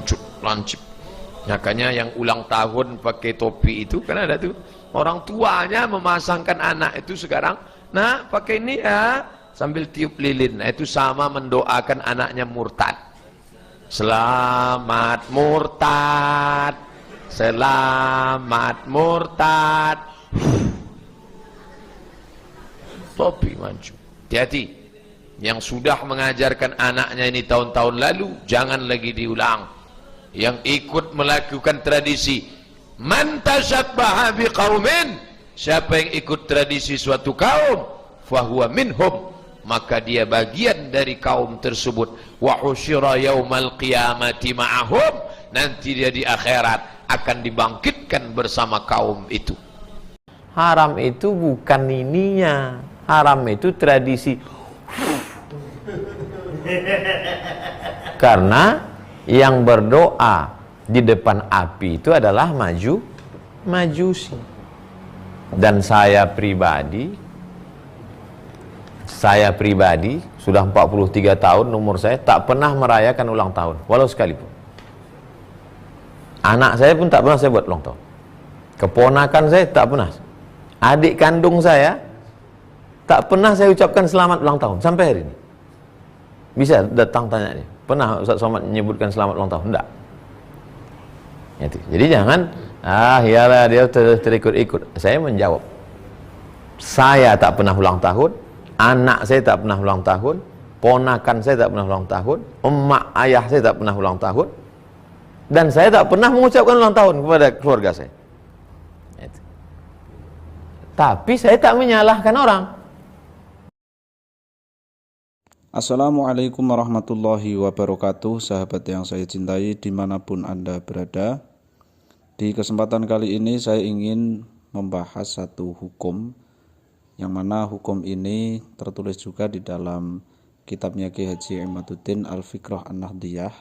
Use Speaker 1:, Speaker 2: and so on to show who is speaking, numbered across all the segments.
Speaker 1: lucut, lancip. Makanya yang ulang tahun pakai topi itu kan ada tuh orang tuanya memasangkan anak itu sekarang, nah pakai ini ya, sambil tiup lilin. Nah, itu sama mendoakan anaknya murtad. Selamat murtad, selamat murtad. Topi maju. Hati-hati. Yang sudah mengajarkan anaknya ini tahun-tahun lalu, jangan lagi diulang. Yang ikut melakukan tradisi, man tashabbaha biqaumin, siapa yang ikut tradisi suatu kaum, fahuwa minhum, maka dia bagian dari kaum tersebut. Wa husyira yaumal qiyamati ma'ahum, nanti dia di akhirat akan dibangkitkan bersama kaum itu.
Speaker 2: Haram itu bukan ininya, haram itu tradisi. Karena yang berdoa di depan api itu adalah majusi. Dan saya pribadi sudah 43 tahun umur saya, tak pernah merayakan ulang tahun walau sekalipun. Anak saya pun tak pernah saya buat ulang tahun. Keponakan saya tak pernah. Adik kandung saya tak pernah saya ucapkan selamat ulang tahun sampai hari ini. Bisa datang tanya dia, pernah Ustaz Somad menyebutkan selamat ulang tahun? Enggak. Jadi jangan, iyalah dia terikut-ikut. Saya menjawab, saya tak pernah ulang tahun, anak saya tak pernah ulang tahun, ponakan saya tak pernah ulang tahun, emak ayah saya tak pernah ulang tahun, dan saya tak pernah mengucapkan ulang tahun kepada keluarga saya. Tapi saya tak menyalahkan orang.
Speaker 3: Assalamualaikum warahmatullahi wabarakatuh, sahabat yang saya cintai dimanapun Anda berada. Di kesempatan kali ini saya ingin membahas satu hukum, yang mana hukum ini tertulis juga di dalam kitabnya Kiai Haji Imaduddin Al-Fiqrah An-Nahdiyah,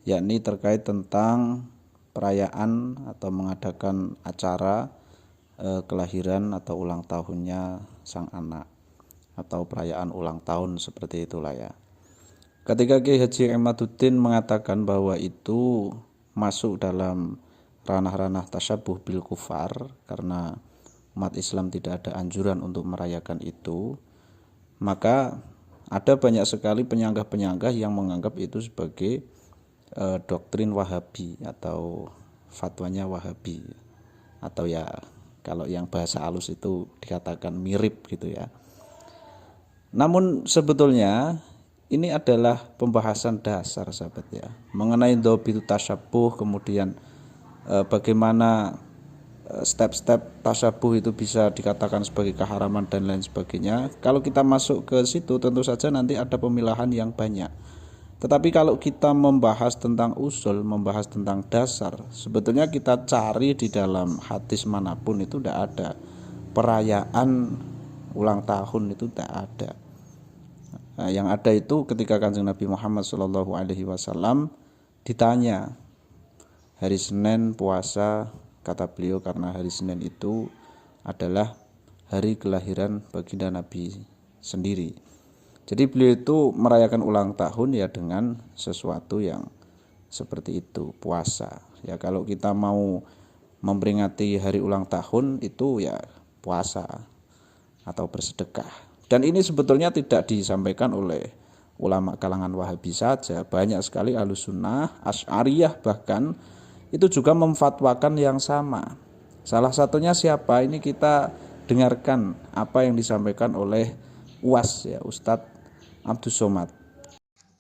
Speaker 3: yakni terkait tentang perayaan atau mengadakan acara kelahiran atau ulang tahunnya sang anak, atau perayaan ulang tahun seperti itulah ya. Ketika Kiai Haji Imaduddin mengatakan bahwa itu masuk dalam ranah-ranah tasyabuh bil kufar, karena umat Islam tidak ada anjuran untuk merayakan itu, maka ada banyak sekali penyanggah-penyanggah yang menganggap itu sebagai doktrin Wahabi atau fatwanya Wahabi, atau ya kalau yang bahasa halus itu dikatakan mirip gitu ya. Namun sebetulnya ini adalah pembahasan dasar sahabat ya, mengenai dhabitu tasyabuh, kemudian bagaimana step-step tasyabuh itu bisa dikatakan sebagai keharaman dan lain sebagainya. Kalau kita masuk ke situ tentu saja nanti ada pemilahan yang banyak. Tetapi kalau kita membahas tentang usul, membahas tentang dasar, sebetulnya kita cari di dalam hadis manapun itu tidak ada perayaan ulang tahun, itu tidak ada. Nah, yang ada itu ketika Kanjeng Nabi Muhammad SAW ditanya hari Senin puasa, kata beliau karena hari Senin itu adalah hari kelahiran baginda Nabi sendiri. Jadi beliau itu merayakan ulang tahun ya dengan sesuatu yang seperti itu, puasa. Ya kalau kita mau memperingati hari ulang tahun itu ya puasa atau bersedekah. Dan ini sebetulnya tidak disampaikan oleh ulama kalangan Wahabi saja. Banyak sekali Ahlussunnah, Asy'ariyah bahkan itu juga memfatwakan yang sama. Salah satunya siapa? Ini kita dengarkan apa yang disampaikan oleh UAS ya, Ustadz Abdus Somad.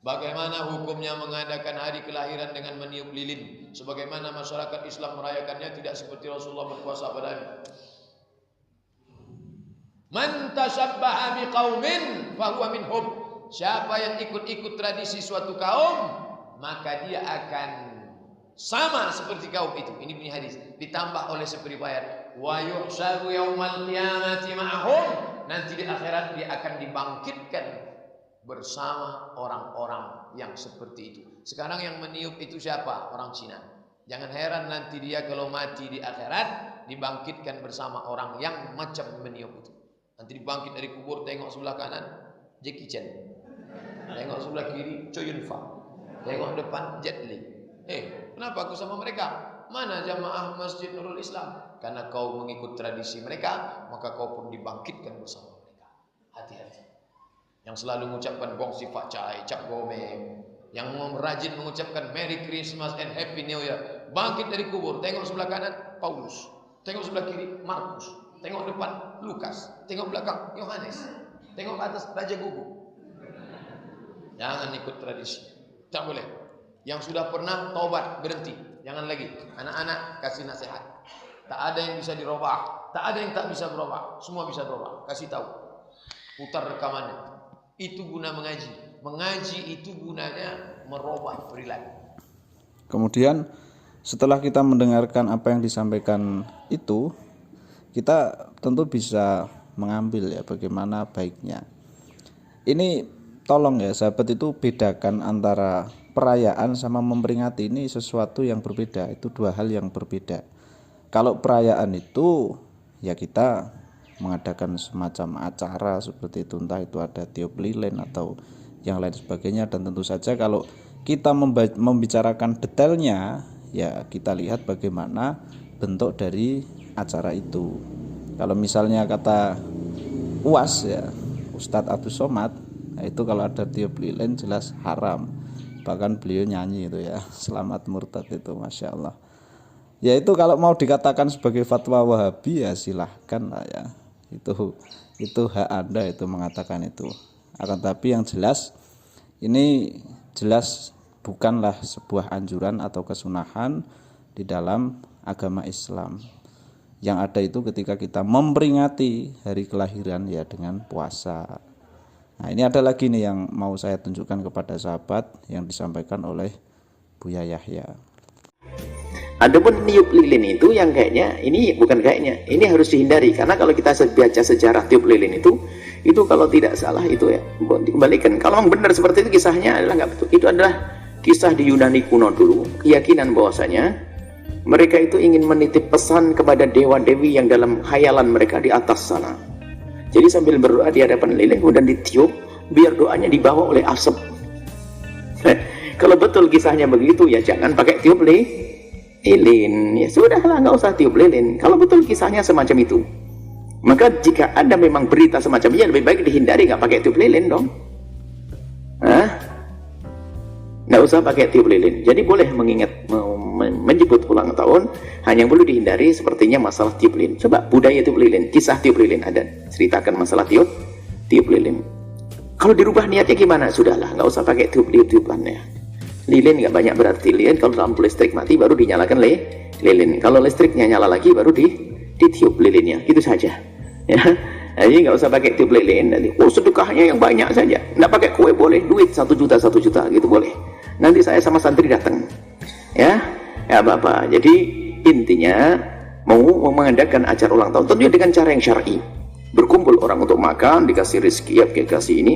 Speaker 1: Bagaimana hukumnya mengadakan hari kelahiran dengan meniup lilin? Sebagaimana masyarakat Islam merayakannya, tidak seperti Rasulullah berpuasa padanya. Man tashabbaha biqaumin fahuwa minhum. Siapa yang ikut-ikut tradisi suatu kaum, maka dia akan sama seperti kaum itu. Ini bunyi hadis. Ditambah oleh seperiwayat, wa yuhsyaru yaumal qiyamati ma'ahum. Nanti di akhirat dia akan dibangkitkan bersama orang-orang yang seperti itu. Sekarang yang meniup itu siapa? Orang Cina. Jangan heran nanti dia kalau mati di akhirat dibangkitkan bersama orang yang macam meniup itu. Nanti dibangkit dari kubur, tengok sebelah kanan Jackie Chan, tengok sebelah kiri Chow Yun Fat, tengok depan Jet Li. Kenapa aku sama mereka? Mana jamaah Masjid Nurul Islam? Karena kau mengikut tradisi mereka, maka kau pun dibangkitkan bersama mereka. Hati-hati. Yang selalu mengucapkan gong sifat cai, cap gomeng, yang rajin mengucapkan Merry Christmas and Happy New Year, bangkit dari kubur. Tengok sebelah kanan Paulus, tengok sebelah kiri Markus, tengok depan Lukas, tengok belakang Yohanes, tengok ke atas Raja Gugu. Jangan ikut tradisi, tak boleh. Yang sudah pernah taubat berhenti, jangan lagi. Anak-anak kasih nasihat. Tak ada yang bisa dirubah, tak ada yang tak bisa berubah, semua bisa berubah. Kasih tahu, putar rekamannya. Itu guna mengaji. Mengaji itu gunanya merubah perilaku.
Speaker 3: Kemudian setelah kita mendengarkan apa yang disampaikan itu, kita tentu bisa mengambil ya bagaimana baiknya. Ini tolong ya sahabat itu bedakan antara perayaan sama memperingati, ini sesuatu yang berbeda, itu dua hal yang berbeda. Kalau perayaan itu ya kita mengadakan semacam acara seperti itu, entah itu ada tiup lilin atau yang lain sebagainya, dan tentu saja kalau kita membicarakan detailnya ya kita lihat bagaimana bentuk dari acara itu. Kalau misalnya kata UAS ya, Ustadz Abdus Somad, nah itu kalau ada tiup lilin jelas haram. Bahkan beliau nyanyi itu ya, selamat murtad itu, Masya Allah. Ya itu kalau mau dikatakan sebagai fatwa Wahabi ya silahkan lah ya, itu hak Anda itu mengatakan itu. Akan tapi yang jelas ini jelas bukanlah sebuah anjuran atau kesunahan di dalam agama Islam. Yang ada itu ketika kita memperingati hari kelahiran ya dengan puasa. Nah ini ada lagi nih yang mau saya tunjukkan kepada sahabat yang disampaikan oleh Buya Yahya.
Speaker 4: Adapun niup lilin itu yang kayaknya, ini bukan kayaknya, ini harus dihindari. Karena kalau kita baca sejarah tiup lilin itu kalau tidak salah itu ya dikembalikan. Kalau benar seperti itu kisahnya adalah nggak betul. Itu adalah kisah di Yunani kuno dulu. Keyakinan bahwasanya mereka itu ingin menitip pesan kepada dewa-dewi yang dalam khayalan mereka di atas sana. Jadi sambil berdoa di hadapan lilin kemudian ditiup biar doanya dibawa oleh asap. Kalau betul kisahnya begitu ya jangan pakai tiup lilin. Ya sudahlah, nggak usah tiup lilin. Kalau betul kisahnya semacam itu, maka jika ada memang berita semacam ini lebih baik dihindari, nggak pakai tiup lilin dong. Nggak usah pakai tiup lilin. Jadi boleh mengingat menyebut ulang tahun, hanya yang perlu dihindari sepertinya masalah tiup lilin. Coba budaya tiup lilin, kisah tiup lilin ada, ceritakan masalah tiup lilin. Kalau dirubah niatnya gimana? Sudahlah, nggak usah pakai tiup-tiupannya. Lilin nggak banyak berarti. Lilin kalau lampu listrik mati baru dinyalakan lilin. Kalau listriknya nyala lagi baru ditiup lilinnya. Itu saja. Ya, jadi nggak usah pakai tiup lilin. Sedekahnya yang banyak saja. Nggak pakai kue boleh, duit 1 juta gitu boleh. Nanti saya sama santri datang. Ya apa-apa. Jadi intinya mau mengadakan acara ulang tahun tentunya dengan cara yang syar'i. Berkumpul orang untuk makan, dikasih rezeki, ya dikasih ini.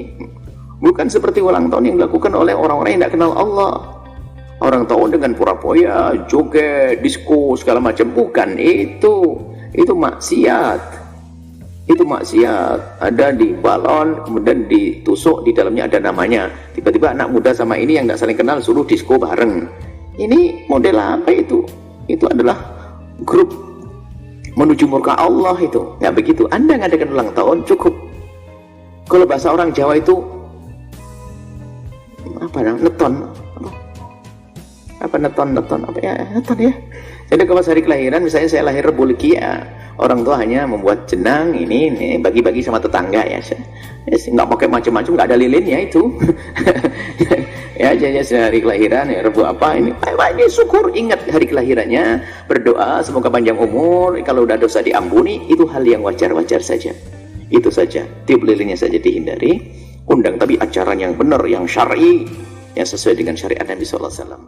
Speaker 4: Bukan seperti ulang tahun yang dilakukan oleh orang-orang yang tidak kenal Allah. Orang tahun dengan pura-poya, joget, disko, segala macam. Bukan itu maksiat. Itu maksiat. Ada di balon, kemudian ditusuk, di dalamnya ada namanya. Tiba-tiba anak muda sama ini yang tidak saling kenal suruh disko bareng. Ini model apa itu? Itu adalah grup menuju murka Allah itu. Ya begitu. Anda ngadakan ulang tahun cukup. Kalau bahasa orang Jawa itu neton ya. Jadi kalau hari kelahiran misalnya saya lahir Rebu Legi ya, orang tua hanya membuat jenang ini bagi-bagi sama tetangga ya. Nggak pakai macam-macam, nggak ada lilinnya itu. Ya jadi hari kelahiran ya Rebu apa ini syukur, ingat hari kelahirannya, berdoa semoga panjang umur, kalau udah dosa diampuni, itu hal yang wajar-wajar saja. Itu saja, tiup lilinnya saja dihindari. Undang tapi acara yang benar, yang syar'i, yang sesuai dengan syariat Nabi sallallahu alaihi wasallam.